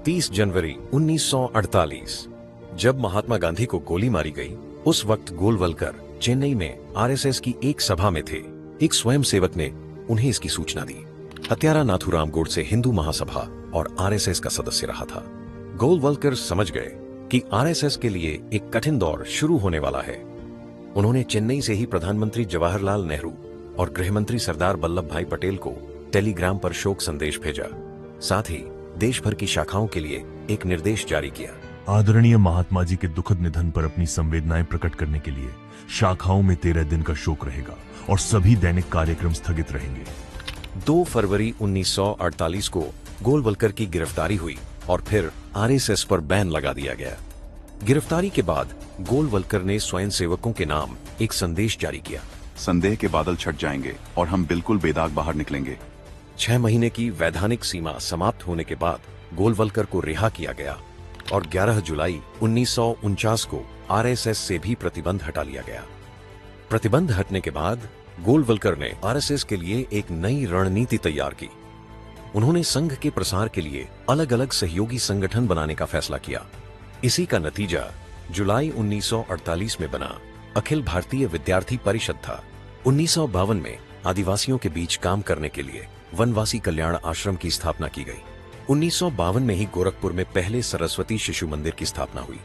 30 जनवरी 1948 जब महात्मा गांधी को गोली मारी गई, उस वक्त गोलवलकर चेन्नई में आरएसएस की एक सभा में थे। एक स्वयंसेवक ने उन्हें इसकी सूचना दी। हत्यारा नाथूराम गोडसे हिंदू महासभा और आरएसएस का सदस्य रहा था। गोलवलकर समझ गए कि आरएसएस के लिए एक कठिन दौर शुरू होने वाला है। उन्होंने चेन्नई से ही प्रधानमंत्री जवाहरलाल नेहरू और गृहमंत्री सरदार वल्लभ भाई पटेल को टेलीग्राम पर शोक संदेश भेजा। साथ ही देश भर की शाखाओं के लिए एक निर्देश जारी किया। आदरणीय महात्मा जी के दुखद निधन पर अपनी संवेदनाएं प्रकट करने के लिए शाखाओं में 13 दिन का शोक रहेगा और सभी दैनिक कार्यक्रम स्थगित रहेंगे। 2 फरवरी 1948 को गोलवलकर की गिरफ्तारी हुई और फिर आरएसएस पर बैन लगा दिया गया। गिरफ्तारी के बाद गोलवलकर ने स्वयंसेवकों के नाम एक संदेश जारी किया। संदेह के बादल छट जाएंगे और हम बिल्कुल बेदाग बाहर निकलेंगे। 6 महीने की वैधानिक सीमा समाप्त होने के बाद गोलवलकर को रिहा किया गया और 11 जुलाई 1949 को आरएसएस से भी प्रतिबंध हटा लिया गया। प्रतिबंध हटने के बाद गोलवलकर ने आरएसएस के लिए एक नई रणनीति तैयार की। उन्होंने संघ के प्रसार के लिए अलग अलग सहयोगी संगठन बनाने का फैसला किया। इसी का नतीजा जुलाई 1948 में बना अखिल भारतीय विद्यार्थी परिषद था। 1952 में आदिवासियों के बीच काम करने के लिए वनवासी कल्याण आश्रम की स्थापना की गई। 1952 में ही गोरखपुर में पहले सरस्वती शिशु मंदिर की स्थापना हुई।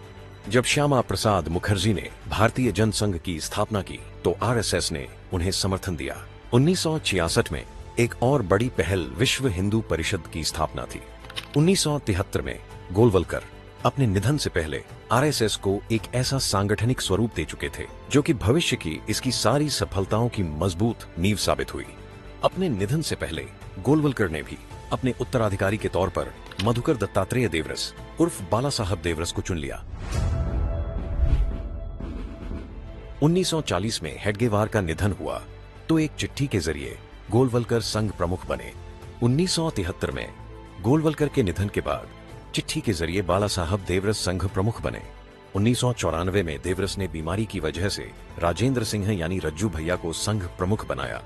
जब श्यामा प्रसाद मुखर्जी ने भारतीय जनसंघ की स्थापना की तो आरएसएस ने उन्हें समर्थन दिया। 1966 में एक और बड़ी पहल विश्व हिंदू परिषद की स्थापना थी। 1973 में गोलवलकर अपने निधन से पहले आरएसएस को एक ऐसा सांगठनिक स्वरूप दे चुके थे जो कि भविष्य की इसकी सारी सफलताओं की मजबूत नींव साबित हुई। अपने निधन से पहले गोलवलकर ने भी अपने उत्तराधिकारी के तौर पर मधुकर दत्तात्रेय देवरस उर्फ बाला साहब देवरस को चुन लिया। 1940 में हेडगेवार का निधन हुआ तो एक चिट्ठी के जरिए गोलवलकर संघ प्रमुख बने। 1973 में गोलवलकर के निधन के बाद चिट्ठी के जरिए बाला साहब देवरस संघ प्रमुख बने। 1994 में देवरस ने बीमारी की वजह से राजेंद्र सिंह यानी रज्जू भैया को संघ प्रमुख बनाया।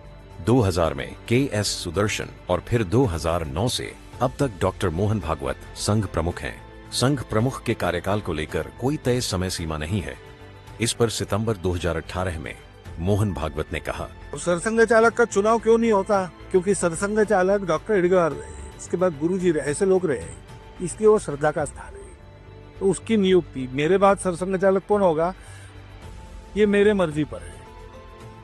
2000 में के.एस. सुदर्शन और फिर 2009 से अब तक डॉक्टर मोहन भागवत संघ प्रमुख हैं। संघ प्रमुख के कार्यकाल को लेकर कोई तय समय सीमा नहीं है। इस पर सितंबर 2018 में मोहन भागवत ने कहा, सरसंघ चालक का चुनाव क्यों नहीं होता? क्योंकि सरसंघ चालक डॉक्टर एडगर रहे, इसके बाद गुरुजी रहे, ऐसे लोग रहे, इसलिए वो श्रद्धा का स्थान है। तो उसकी नियुक्ति मेरे बाद सरसंघ चालक कौन होगा ये मेरे मर्जी पर है,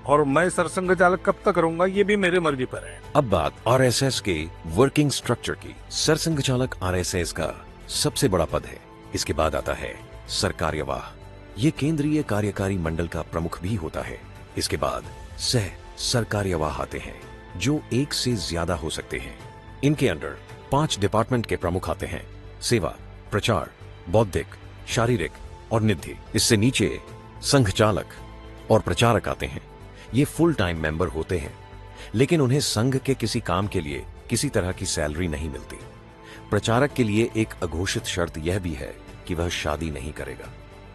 और मैं सरसंघ चालक कब तक रहूंगा ये भी मेरे मर्जी पर है। अब बात आरएसएस के वर्किंग स्ट्रक्चर की। सरसंघ चालक आरएसएस का सबसे बड़ा पद है। इसके बाद आता है सरकार्यवाह। ये केंद्रीय कार्यकारी मंडल का प्रमुख भी होता है। इसके बाद सह सरकार्यवाह आते हैं जो एक से ज्यादा हो सकते हैं। इनके अंडर 5 डिपार्टमेंट के प्रमुख आते हैं: सेवा, प्रचार, बौद्धिक, शारीरिक और निधि। इससे नीचे संघ चालक और प्रचारक आते हैं। ये फुल टाइम मेंबर होते हैं, लेकिन उन्हें संघ के किसी काम के लिए किसी तरह की सैलरी नहीं मिलती। प्रचारक के लिए एक अघोषित शर्त यह भी है कि वह शादी नहीं करेगा।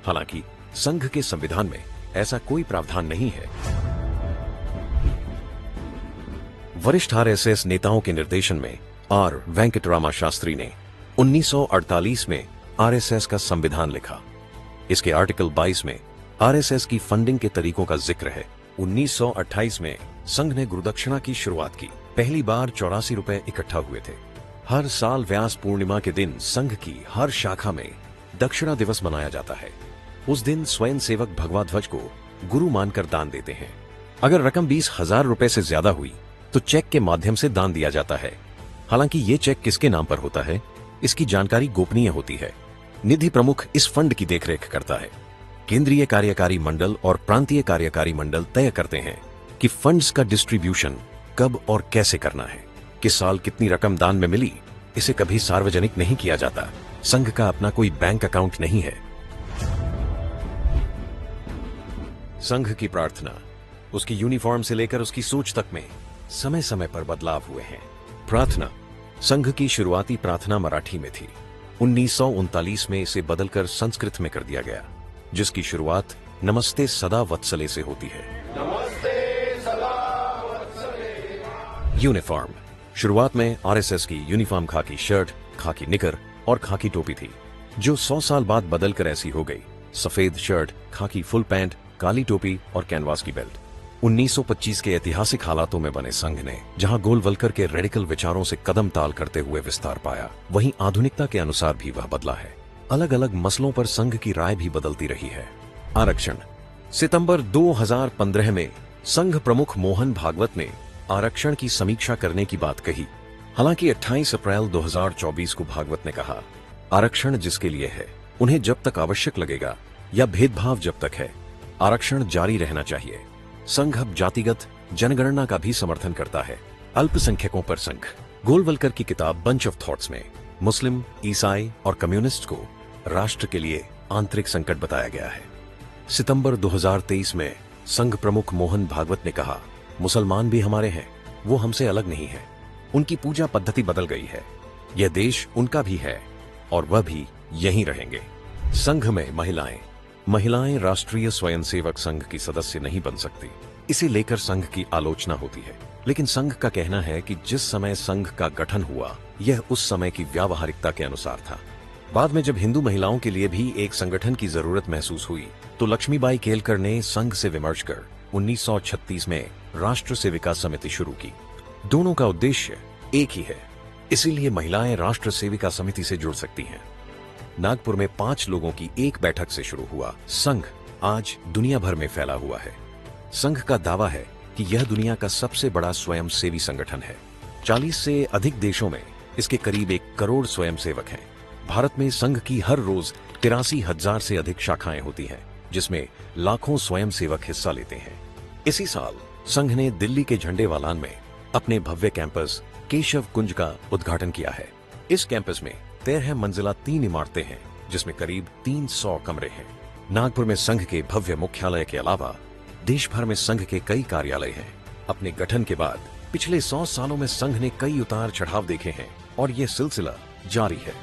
हालांकि संघ के संविधान में ऐसा कोई प्रावधान नहीं है। वरिष्ठ आरएसएस नेताओं के निर्देशन में आर वेंकटरामा शास्त्री ने 1948 में आरएसएस का संविधान लिखा। इसके आर्टिकल 22 में आरएसएस की फंडिंग के तरीकों का जिक्र है। 1928 में संघ ने गुरुदक्षिणा की शुरुआत की। पहली बार 84 रुपए इकट्ठा हुए थे। हर साल व्यास पूर्णिमा के दिन संघ की हर शाखा में दक्षिणा दिवस मनाया जाता है। उस दिन स्वयंसेवक भगवा ध्वज को गुरु मानकर दान देते हैं। अगर रकम 20,000 रुपए से ज्यादा हुई तो चेक के माध्यम से दान दिया जाता है। हालांकि ये चेक किसके नाम पर होता है, इसकी जानकारी गोपनीय होती है। निधि प्रमुख इस फंड की देखरेख करता है। केंद्रीय कार्यकारी मंडल और प्रांतीय कार्यकारी मंडल तय करते हैं कि फंड्स का डिस्ट्रीब्यूशन कब और कैसे करना है। किस साल कितनी रकम दान में मिली, इसे कभी सार्वजनिक नहीं किया जाता। संघ का अपना कोई बैंक अकाउंट नहीं है। संघ की प्रार्थना, उसकी यूनिफॉर्म से लेकर उसकी सोच तक में समय समय पर बदलाव हुए हैं। प्रार्थना संघ की शुरुआती प्रार्थना मराठी में थी। 1939 में इसे बदलकर संस्कृत में कर दिया गया, जिसकी शुरुआत नमस्ते सदा वत्सले से होती है। नमस्ते सदा वत्सले। यूनिफॉर्म शुरुआत में आरएसएस की यूनिफॉर्म खाकी शर्ट, खाकी निकर और खाकी टोपी थी, जो 100 साल बाद बदलकर ऐसी हो गई। सफेद शर्ट, खाकी फुल पैंट, काली टोपी और कैनवास की बेल्ट। 1925 के ऐतिहासिक हालातों में बने संघ ने जहां गोलवलकर के रेडिकल विचारों से कदम ताल करते हुए विस्तार पाया, वहीं आधुनिकता के अनुसार भी वह बदला है। अलग अलग मसलों पर संघ की राय भी बदलती रही है। आरक्षण। सितंबर 2015 में संघ प्रमुख मोहन भागवत ने आरक्षण की समीक्षा करने की बात कही। हालांकि 28 अप्रैल 2024 को भागवत ने कहा, आरक्षण जिसके लिए है उन्हें जब तक आवश्यक लगेगा या भेदभाव जब तक है, आरक्षण जारी रहना चाहिए। संघ अब जातिगत जनगणना का भी समर्थन करता है। अल्पसंख्यकों पर संघ। गोलवलकर की किताब बंच ऑफ थॉट्स में मुस्लिम, ईसाई और कम्युनिस्ट को राष्ट्र के लिए आंतरिक संकट बताया गया है। सितंबर 2023 में संघ प्रमुख मोहन भागवत ने कहा, मुसलमान भी हमारे हैं, वो हमसे अलग नहीं है। उनकी पूजा पद्धति बदल गई है। यह देश उनका भी है और वह भी यहीं रहेंगे। संघ में महिलाएं राष्ट्रीय स्वयंसेवक संघ की सदस्य नहीं बन सकती। इसे लेकर संघ की आलोचना होती है, लेकिन संघ का कहना है कि जिस समय संघ का गठन हुआ यह उस समय की व्यावहारिकता के अनुसार था। बाद में जब हिंदू महिलाओं के लिए भी एक संगठन की जरूरत महसूस हुई तो लक्ष्मीबाई केलकर ने संघ से विमर्श कर 1936 में राष्ट्र सेविका समिति शुरू की। दोनों का उद्देश्य एक ही है, इसीलिए महिलाएं राष्ट्र सेविका समिति से जुड़ सकती हैं। नागपुर में 5 लोगों की एक बैठक से शुरू हुआ संघ आज दुनिया भर में फैला हुआ है। संघ का दावा है कि यह दुनिया का सबसे बड़ा स्वयंसेवी संगठन है। 40 से अधिक देशों में इसके करीब 1 करोड़ स्वयंसेवक हैं। भारत में संघ की हर रोज 83,000 से अधिक शाखाएं होती हैं, जिसमें लाखों स्वयंसेवक हिस्सा लेते हैं। इसी साल संघ ने दिल्ली के झंडेवालान में अपने भव्य कैंपस केशव कुंज का उद्घाटन किया है। इस कैंपस में 13 मंजिला 3 इमारतें हैं, जिसमें करीब 300 कमरे हैं। नागपुर में संघ के भव्य मुख्यालय के अलावा देश भर में संघ के कई कार्यालय हैं। अपने गठन के बाद पिछले 100 सालों में संघ ने कई उतार चढ़ाव देखे हैं और यह सिलसिला जारी है।